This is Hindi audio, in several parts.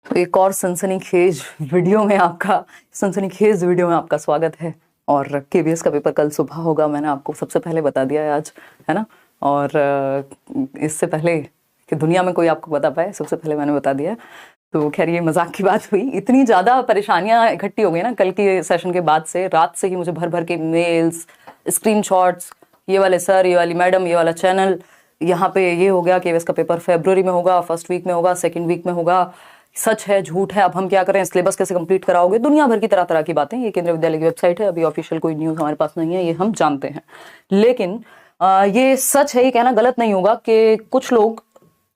तो एक और सनसनीखेज वीडियो में आपका स्वागत है। और केवीएस का पेपर कल सुबह होगा, मैंने आपको सबसे पहले बता दिया है आज, है ना। और इससे पहले कि दुनिया में कोई आपको बता पाए, सबसे पहले मैंने बता दिया। तो खैर ये मजाक की बात हुई। इतनी ज़्यादा परेशानियां इकट्ठी हो गई ना कल के सेशन के बाद से, रात से ही मुझे भर भर के मेल्स, स्क्रीनशॉट्स, ये वाले सर, ये वाली मैडम, ये वाला चैनल, यहाँ पे ये हो गया केवीएस का पेपर फरवरी में होगा, फर्स्ट वीक में होगा, सेकेंड वीक में होगा, सच है झूठ है, अब हम क्या करें, सिलेबस कैसे कंप्लीट कराओगे, दुनिया भर की तरह तरह की बातें। ये केंद्रीय विद्यालय की वेबसाइट है, अभी ऑफिशियल कोई न्यूज़ हमारे पास नहीं है, ये हम जानते हैं। लेकिन ये सच है, ये कहना गलत नहीं होगा कि कुछ लोग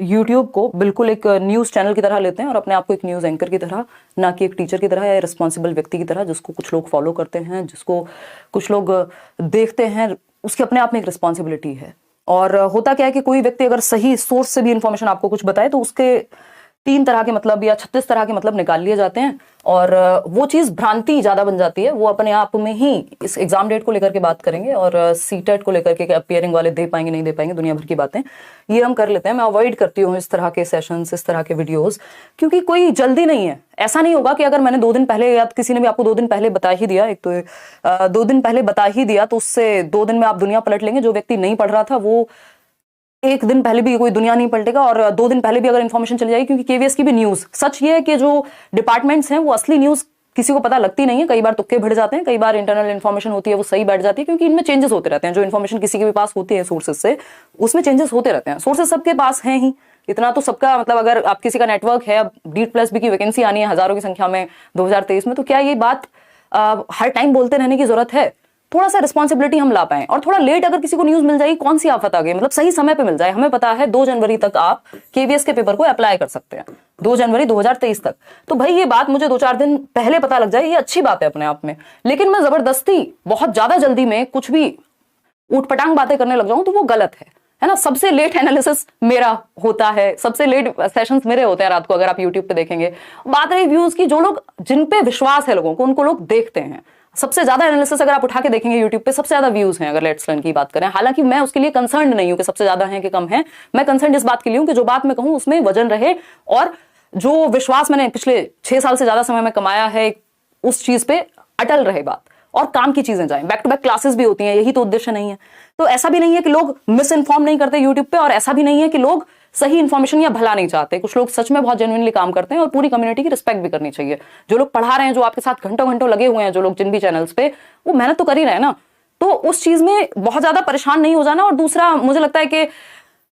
यूट्यूब को बिल्कुल एक न्यूज़ चैनल की तरह लेते हैं और अपने आप को एक न्यूज़ एंकर की तरह, ना कि एक टीचर की तरह या रिस्पॉन्सिबल व्यक्ति की तरह, जिसको कुछ लोग फॉलो करते हैं, जिसको कुछ लोग देखते हैं, उसके अपने आप में एक रिस्पॉन्सिबिलिटी है। और होता क्या है कि कोई व्यक्ति अगर सही सोर्स से भी इंफॉर्मेशन आपको कुछ बताए तो उसके 3 तरह के मतलब या 36 तरह के मतलब निकाल लिए जाते हैं, और वो चीज़ भ्रांति ज़्यादा बन जाती है। वो अपने आप में ही इस एग्जाम डेट को लेकर के बात करेंगे और सीटेट को लेकर के अपियरिंग वाले दे पाएंगे नहीं दे पाएंगे, दुनिया भर की बातें ये हम कर लेते हैं। मैं अवॉइड करती हूँ इस तरह के सेशंस, इस तरह के वीडियोस, क्योंकि कोई जल्दी नहीं है। ऐसा नहीं होगा कि अगर मैंने 2 दिन पहले या किसी ने भी आपको 2 दिन पहले बता ही दिया, एक तो 2 दिन पहले बता ही दिया तो उससे 2 दिन में आप दुनिया पलट लेंगे। जो व्यक्ति नहीं पढ़ रहा था वो 1 दिन पहले भी कोई दुनिया नहीं पलटेगा, और 2 दिन पहले भी अगर इन्फॉर्मेशन चली जाएगी, क्योंकि केवीएस की भी न्यूज़, सच ये है कि जो डिपार्टमेंट्स हैं वो असली न्यूज़ किसी को पता लगती नहीं है। कई बार तुक्के बढ़ जाते हैं, कई बार इंटरनल इन्फॉर्मेशन होती है वो सही बैठ जाती है, क्योंकि इनमें चेंजेस होते रहते हैं। जो इन्फॉर्मेशन किसी के भी पास होती है सोर्सेज से, उसमें चेंजेस होते रहते हैं। सोर्सेज सबके पास हैं ही, इतना तो सबका मतलब, अगर आप किसी का नेटवर्क है, अब DEET+B की वैकेंसी आनी है हजारों की संख्या में 2023 में, तो क्या ये बात हर टाइम बोलते रहने की जरूरत है? थोड़ा सा रिस्पॉन्सिबिलिटी हम ला पाएं। और थोड़ा लेट अगर किसी को न्यूज मिल जाएगी, कौन सी आफत आ गई, मतलब सही समय पे मिल जाए। हमें पता है 2 जनवरी तक आप केवीएस के पेपर को अप्लाई कर सकते हैं, 2 जनवरी 2023 तक। तो भाई ये बात मुझे 2-4 दिन पहले पता लग जाए, ये अच्छी बात है अपने आप में। लेकिन मैं जबरदस्ती बहुत ज्यादा जल्दी में कुछ भी ऊटपटांग बातें करने लग जाऊं तो वो गलत है ना। सबसे लेट एनालिसिस मेरा होता है, सबसे लेट सेशंस मेरे होते हैं रात को, अगर आप यूट्यूब पे देखेंगे। बात रही व्यूज की, जो लोग, जिन पे विश्वास है लोगों को, उनको लोग देखते हैं। सबसे ज्यादा एनालिसिस अगर आप उठा के देखेंगे यूट्यूब पे, सबसे ज्यादा व्यूज हैं अगर लेट्स लर्न की बात करें। हालांकि मैं उसके लिए कंसर्न नहीं हूं कि सबसे ज्यादा है कि कम है। मैं कंसर्न इस बात के लिए हूं कि जो बात मैं कहूं उसमें वजन रहे, और जो विश्वास मैंने पिछले 6 साल से ज्यादा समय में कमाया है उस चीज पे अटल रहे बात, और काम की चीजें जाएं। बैक टू बैक क्लासेस भी होती हैं, यही तो उद्देश्य नहीं है। तो ऐसा भी नहीं है कि लोग मिस इन्फॉर्म नहीं करते यूट्यूब पे, और ऐसा भी नहीं है कि लोग सही इन्फॉर्मेशन या भला नहीं चाहते। कुछ लोग सच में बहुत जेन्युइनली काम करते हैं, और पूरी कम्युनिटी की रिस्पेक्ट भी करनी चाहिए। जो लोग पढ़ा रहे हैं, जो आपके साथ घंटों घंटों लगे हुए हैं, जो लोग जिन भी चैनल्स पे, वो मेहनत तो कर ही रहे हैं ना। तो उस चीज में बहुत ज्यादा परेशान नहीं हो जाना। और दूसरा, मुझे लगता है कि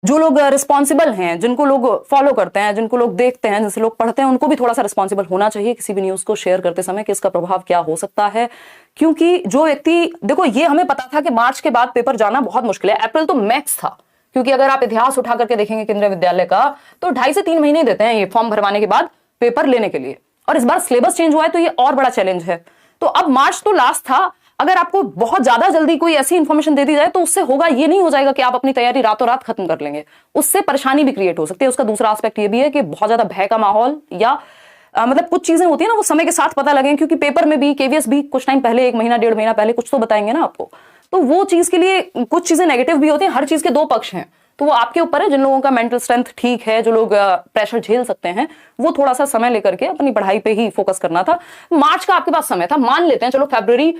जो लोग रिस्पॉन्सिबल हैं, जिनको लोग फॉलो करते हैं, जिनको लोग देखते हैं, जिनसे लोग पढ़ते हैं, उनको भी थोड़ा सा रिस्पॉन्सिबल होना चाहिए किसी भी न्यूज को शेयर करते समय कि इसका प्रभाव क्या हो सकता है। क्योंकि जो व्यक्ति, देखो ये हमें पता था कि मार्च के बाद पेपर जाना बहुत मुश्किल है, अप्रैल तो मैक्स था। क्योंकि अगर आप इतिहास उठा करके देखेंगे केंद्रीय विद्यालय का, तो 2.5 से 3 महीने देते हैं ये फॉर्म भरवाने के बाद पेपर लेने के लिए। और इस बार सिलेबस चेंज हुआ है, तो ये और बड़ा चैलेंज है। तो अब मार्च तो लास्ट था, अगर आपको बहुत ज्यादा जल्दी कोई ऐसी इंफॉर्मेशन दे दी जाए तो उससे होगा ये नहीं हो जाएगा कि आप अपनी तैयारी रातों रात खत्म कर लेंगे। उससे परेशानी भी क्रिएट हो सकती है। उसका दूसरा एस्पेक्ट ये भी है कि बहुत ज्यादा भय का माहौल, या मतलब कुछ चीजें होती है ना, वो समय के साथ पता लगे। क्योंकि पेपर में भी, केवीएस भी कुछ टाइम पहले, 1 महीना 1.5 महीना पहले कुछ तो बताएंगे ना आपको। तो वो चीज के लिए कुछ चीजें नेगेटिव भी होती है। हर चीज के 2 पक्ष हैं, तो वो आपके ऊपर है। जिन लोगों का मेंटल स्ट्रेंथ ठीक है, जो लोग प्रेशर झेल सकते हैं, वो थोड़ा सा समय लेकर के अपनी पढ़ाई पे ही फोकस करना था। मार्च का आपके पास समय था, मान लेते हैं चलो फरवरी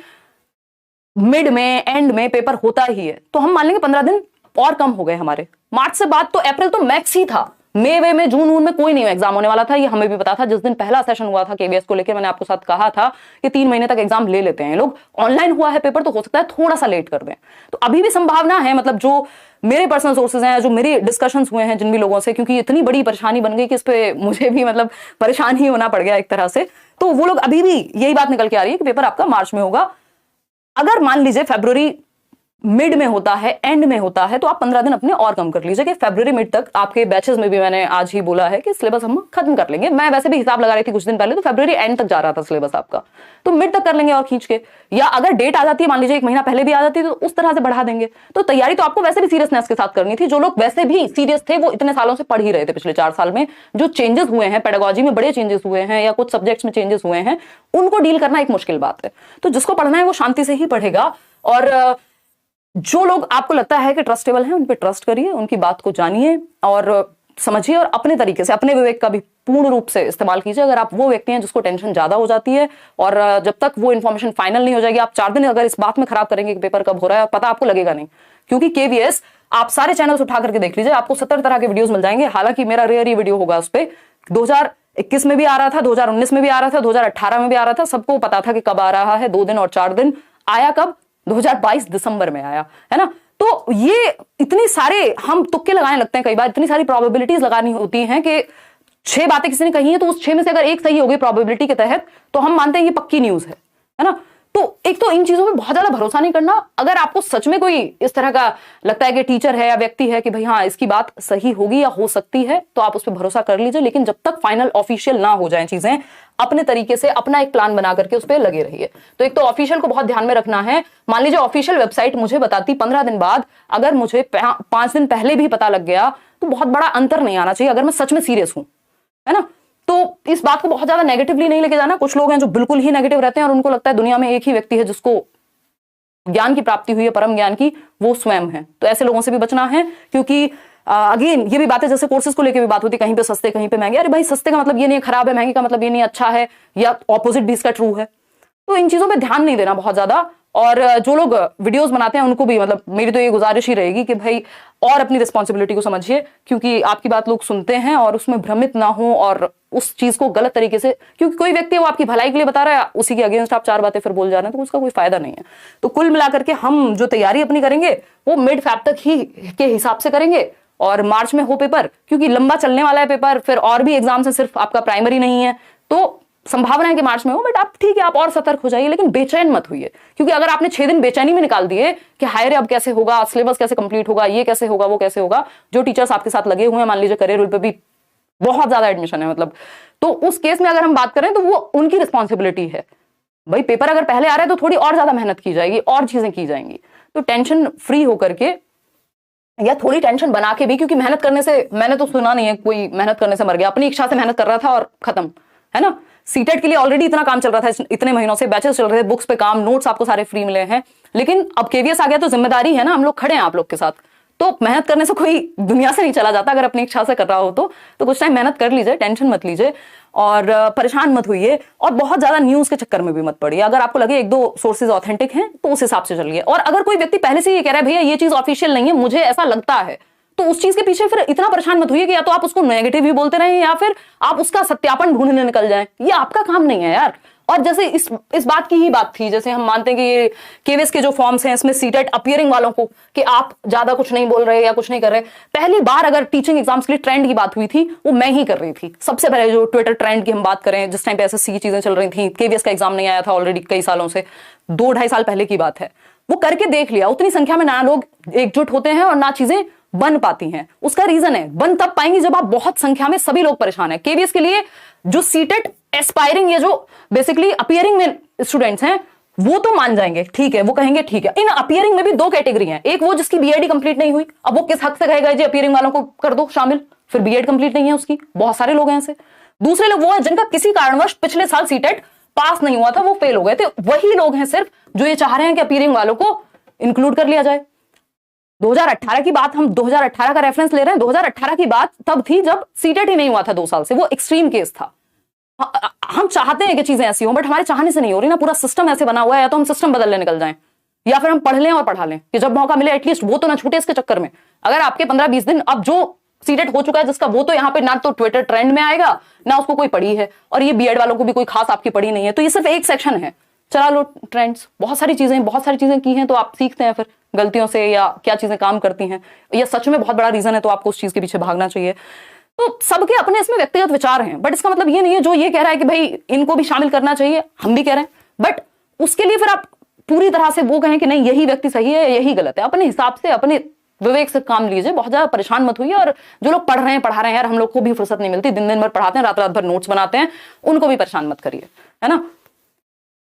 मिड में, एंड में पेपर होता ही है, तो हम मान लेंगे 15 दिन और कम हो गए हमारे। मार्च से बाद तो अप्रैल तो मैक्स ही था। मई वे में, जून में कोई नहीं एग्जाम होने वाला था, ये हमें भी पता था। जिस दिन पहला सेशन हुआ था केवीएस को लेकर, मैंने आपको साथ कहा था कि 3 महीने तक एग्जाम ले लेते हैं लोग। ऑनलाइन हुआ है पेपर, तो हो सकता है थोड़ा सा लेट कर दें। तो अभी भी संभावना है, मतलब जो मेरे पर्सनल सोर्सेज हैं, जो मेरे डिस्कशंस हुए हैं जिन भी लोगों से, क्योंकि इतनी बड़ी परेशानी बन गई कि इस पे मुझे भी मतलब परेशान ही होना पड़ गया एक तरह से। तो वो लोग अभी भी यही बात निकल के आ रही है कि पेपर आपका मार्च में होगा। अगर मान लीजिए फरवरी मिड में होता है, एंड में होता है, तो आप 15 दिन अपने और कम कर लीजिए कि फरवरी मिड तक आपके बैचेस में भी, मैंने आज ही बोला है कि सिलेबस हम खत्म कर लेंगे। मैं वैसे भी हिसाब लगा रही थी कुछ दिन पहले, तो फरवरी एंड तक जा रहा था सिलेबस आपका, तो मिड तक कर लेंगे और खींच के। या अगर डेट आ जाती है, मान लीजिए 1 महीना पहले भी आ जाती है, तो उस तरह से बढ़ा देंगे। तो तैयारी तो आपको वैसे भी सीरियसनेस के साथ करनी थी। जो लोग वैसे भी सीरियस थे, वो इतने सालों से पढ़ ही रहे थे। पिछले 4 साल में जो चेंजेस हुए हैं, पेडागोजी में बड़े चेंजेस हुए हैं, या कुछ सब्जेक्ट्स में चेंजेस हुए हैं, उनको डील करना एक मुश्किल बात है। तो जिसको पढ़ना है वो शांति से ही पढ़ेगा। और जो लोग आपको लगता है कि ट्रस्टेबल हैं, उन पे ट्रस्ट करिए, उनकी बात को जानिए, और समझिए और अपने तरीके से अपने विवेक का भी पूर्ण रूप से इस्तेमाल कीजिए। अगर आप वो व्यक्ति हैं जिसको टेंशन ज्यादा हो जाती है और जब तक वो इन्फॉर्मेशन फाइनल नहीं हो जाएगी, आप 4 दिन अगर इस बात में खराब करेंगे कि पेपर कब हो रहा है, पता आपको लगेगा नहीं। क्योंकि केवीएस आप सारे चैनल्स उठा करके देख लीजिए, आपको 70 तरह के वीडियोस मिल जाएंगे। हालांकि मेरा रेयर ही वीडियो होगा उस पर। 2021 में भी आ रहा था, 2019 में भी आ रहा था, 2018 में भी आ रहा था, सबको पता था कि कब आ रहा है, 2 दिन और 4 दिन। आया कब? 2022 दिसंबर में आया, है ना। तो ये इतनी सारे हम तुक्के लगाने लगते हैं कई बार, इतनी सारी प्रोबेबिलिटीज लगानी होती हैं कि 6 बातें किसी ने कही है तो उस 6 में से अगर एक सही होगी प्रोबेबिलिटी के तहत, तो हम मानते हैं ये पक्की न्यूज है ना। तो एक तो इन चीजों में बहुत ज्यादा भरोसा नहीं करना। अगर आपको सच में कोई इस तरह का लगता है कि टीचर है या व्यक्ति है कि भाई हाँ इसकी बात सही होगी या हो सकती है, तो आप उस पर भरोसा कर लीजिए। लेकिन जब तक फाइनल ऑफिशियल ना हो जाए चीजें, अपने तरीके से अपना एक प्लान बना करके उस पर लगे रहिए। तो एक तो ऑफिशियल को बहुत ध्यान में रखना है। मान लीजिए ऑफिशियल वेबसाइट मुझे बताती 15 दिन बाद, अगर मुझे 5 दिन पहले भी पता लग गया तो बहुत बड़ा अंतर नहीं आना चाहिए अगर मैं सच में सीरियस हूं, है ना। तो इस बात को बहुत ज्यादा नेगेटिवली नहीं लेके जाना। कुछ लोग हैं जो बिल्कुल ही नेगेटिव रहते हैं और उनको लगता है दुनिया में एक ही व्यक्ति है जिसको ज्ञान की प्राप्ति हुई है, परम ज्ञान की, वो स्वयं है। तो ऐसे लोगों से भी बचना है। क्योंकि अगेन ये भी बातें, जैसे कोर्सेज को लेकर भी बात होती है, कहीं पे सस्ते कहीं पे महंगे। अरे भाई सस्ते का मतलब ये नहीं खराब है, महंगे का मतलब ये नहीं अच्छा है, या ऑपोजिट भी इसका ट्रू है। तो इन चीजों पे ध्यान नहीं देना बहुत ज्यादा। और जो लोग वीडियोस बनाते हैं उनको भी मतलब मेरी तो ये गुजारिश ही रहेगी कि भाई और अपनी रिस्पॉन्सिबिलिटी को समझिए, क्योंकि आपकी बात लोग सुनते हैं और उसमें भ्रमित ना हो और उस चीज को गलत तरीके से, क्योंकि कोई व्यक्ति वो आपकी भलाई के लिए बता रहा है, उसी के अगेंस्ट आप 4 बातें फिर बोल जा रहे हैं, तो उसका कोई फायदा नहीं है। तो कुल मिलाकर के हम जो तैयारी अपनी करेंगे वो मिड फैब तक ही के हिसाब से करेंगे और मार्च में हो पेपर, क्योंकि लंबा चलने वाला है पेपर, फिर और भी एग्जाम्स है, सिर्फ आपका प्राइमरी नहीं है। तो संभावना है कि मार्च में हो, बट आप ठीक है, आप और सतर्क हो जाइए, लेकिन बेचैन मत होइए। क्योंकि अगर आपने 6 दिन बेचैनी में निकाल दिए कि हाय रे अब कैसे होगा, सिलेबस कैसे कंप्लीट होगा, ये कैसे होगा, वो कैसे होगा, जो टीचर्स आपके साथ लगे हुए हैं, मान लीजिए करियर रूल पे भी बहुत ज्यादा एडमिशन है मतलब, तो उस केस में अगर हम बात करें तो वो उनकी रिस्पॉन्सिबिलिटी है। भाई पेपर अगर पहले आ रहा है तो थोड़ी और ज्यादा मेहनत की जाएगी और चीजें की जाएंगी। तो टेंशन फ्री होकर के, या थोड़ी टेंशन बना के भी, क्योंकि मेहनत करने से, मैंने तो सुना नहीं है कोई मेहनत करने से मर गया, अपनी इच्छा से मेहनत कर रहा था और खत्म, है ना। सीटेट के लिए ऑलरेडी इतना काम चल रहा था, इतने महीनों से बैचेस चल रहे थे, बुक्स पे काम, नोट्स आपको सारे फ्री मिले हैं, लेकिन अब केवीएस आ गया तो जिम्मेदारी है ना, हम लोग खड़े हैं आप लोग के साथ। तो मेहनत करने से कोई दुनिया से नहीं चला जाता। अगर अपनी इच्छा से कर रहा हो तो कुछ टाइम मेहनत कर लीजिए, टेंशन मत लीजिए और परेशान मत होइए, और बहुत ज्यादा न्यूज के चक्कर में भी मत पड़िए। अगर आपको लगे 1-2 सोर्सेज ऑथेंटिक हैं तो उस हिसाब से चलिए। और अगर कोई व्यक्ति पहले से ये कह रहा है भैया ये चीज ऑफिशियल नहीं है, मुझे ऐसा लगता है, तो उस चीज के पीछे फिर इतना परेशान मत होइए कि या तो आप उसको नेगेटिव ही बोलते रहें या फिर आप उसका सत्यापन ढूंढने निकल जाएं। ये आपका काम नहीं है यार। और जैसे इस बात की ही बात थी, जैसे हम मानते हैं कि ये केवीएस के जो फॉर्म्स हैं इसमें सीटेट अपीयरिंग वालों को कि आप ज्यादा कुछ नहीं बोल रहे या कुछ नहीं कर रहे। पहली बार अगर टीचिंग एग्जाम्स के लिए ट्रेंड की बात हुई थी वो मैं ही कर रही थी। सबसे पहले जो ट्विटर ट्रेंड की हम बात करें, जिस टाइम पे एसएससी की चीजें चल रही थी, केवीएस का एग्जाम नहीं आया था ऑलरेडी कई सालों से, 2-2.5 साल पहले की बात है, वो करके देख लिया। उतनी संख्या में ना लोग एकजुट होते हैं और ना चीजें बन पाती हैं। उसका रीजन है, बन तब पाएंगी जब आप बहुत संख्या में सभी लोग परेशान हैं। केवीएस के लिए जो सीटेट एस्पायरिंग, ये जो बेसिकली अपीयरिंग में स्टूडेंट्स हैं, वो तो मान जाएंगे, ठीक है, वो कहेंगे ठीक है। इन अपीयरिंग में भी 2 कैटेगरी हैं, एक वो जिसकी बीएड कंप्लीट नहीं हुई, अब वो किस हक से कहेगा जी अपीयरिंग वालों को कर दो शामिल, फिर बीएड कंप्लीट नहीं है उसकी, बहुत सारे लोग हैं ऐसे। दूसरे लोग वो हैं जिनका किसी कारणवश पिछले साल सीटेट पास नहीं हुआ था, वो फेल हो गए थे। वही लोग हैं सिर्फ जो ये चाह रहे हैं कि अपीयरिंग वालों को इंक्लूड कर लिया जाए। 2018 की बात, हम 2018 का रेफरेंस ले रहे हैं। 2018 की बात तब थी जब सीटेट ही नहीं हुआ था 2 साल से, वो एक्सट्रीम केस था। हम चाहते हैं कि चीजें ऐसी हो, बट हमारे चाहने से नहीं हो रही ना, पूरा सिस्टम ऐसे बना हुआ है। या तो हम सिस्टम बदलने निकल जाएं, या फिर हम पढ़ लें और पढ़ा लें कि जब मौका मिले एटलीस्ट वो तो ना छूटे इसके चक्कर में। अगर आपके 15-20 दिन, अब जो सीटेट हो चुका है जिसका, वो तो यहाँ पे ना तो ट्विटर ट्रेंड में आएगा, ना उसको कोई पढ़ी है, और ये बीएड वालों को भी कोई खास आपकी पढ़ी नहीं है, तो ये सिर्फ एक सेक्शन है। चला लो ट्रेंड्स, बहुत सारी चीजें की हैं, तो आप सीखते हैं फिर गलतियों से, या क्या चीजें काम करती हैं, या सच में बहुत बड़ा रीजन है तो आपको उस चीज के पीछे भागना चाहिए। तो सबके अपने इसमें व्यक्तिगत विचार हैं, बट इसका मतलब ये नहीं है जो ये कह रहा है कि भाई इनको भी शामिल करना चाहिए, हम भी कह रहे हैं, बट उसके लिए फिर आप पूरी तरह से वो कहें कि नहीं यही व्यक्ति सही है, यही गलत है। अपने हिसाब से, अपने विवेक से काम लीजिए, बहुत ज्यादा परेशान मत होइए। और जो लोग पढ़ रहे हैं, पढ़ा रहे हैं, यार हम लोग को भी फुर्सत नहीं मिलती, दिन दिन भर पढ़ाते हैं, रात रात भर नोट्स बनाते हैं, उनको भी परेशान मत करिए, है ना।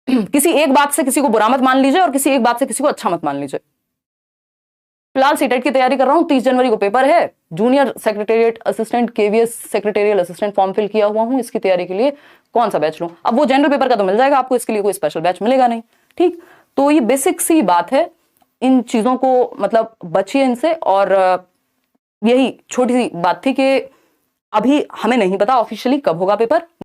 किसी एक बात से किसी को बुरा मत मान लीजिए और किसी एक बात से किसी को अच्छा मत मान लीजिए। फिलहाल सीटेट की तैयारी कर रहा हूं, 30 जनवरी को पेपर है। Junior secretariat assistant, KVS secretarial assistant form fill किया हुआ हूं। इसकी तैयारी के लिए कौन सा बैच लूं? अब वो जनरल पेपर का तो मिल जाएगा आपको, इसके लिए कोई स्पेशल बैच मिलेगा नहीं, ठीक। तो ये बेसिक सी बात है, इन चीजों को मतलब बचिए इनसे, और यही छोटी सी बात थी कि अभी हमें नहीं पता ऑफिशियली कब होगा पेपर।